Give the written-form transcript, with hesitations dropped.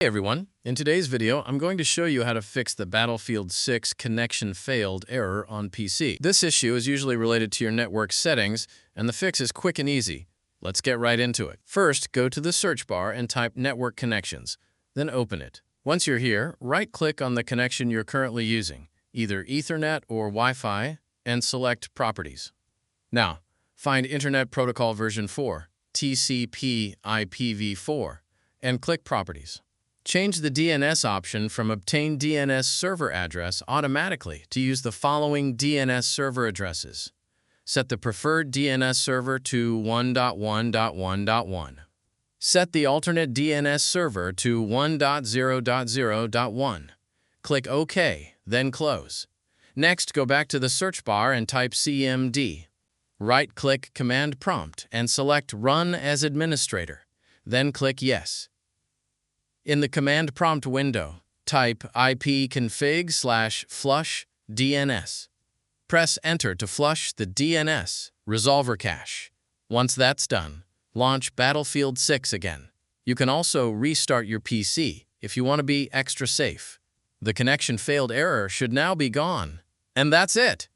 Hey everyone, in today's video, I'm going to show you how to fix the Battlefield 6 connection failed error on PC. This issue is usually related to your network settings, and the fix is quick and easy. Let's get right into it. First, go to the search bar and type Network Connections, then open it. Once you're here, right-click on the connection you're currently using, either Ethernet or Wi-Fi, and select Properties. Now, find Internet Protocol version 4, TCP IPv4, and click Properties. Change the DNS option from Obtain DNS Server Address automatically to use the following DNS server addresses. Set the preferred DNS server to 1.1.1.1. Set the alternate DNS server to 1.0.0.1. Click OK, then close. Next, go back to the search bar and type CMD. Right-click Command Prompt and select Run as Administrator. Then click Yes. In the command prompt window, type ipconfig/flush DNS. Press Enter to flush the DNS resolver cache. Once that's done, launch Battlefield 6 again. You can also restart your PC if you want to be extra safe. The connection failed error should now be gone. And that's it!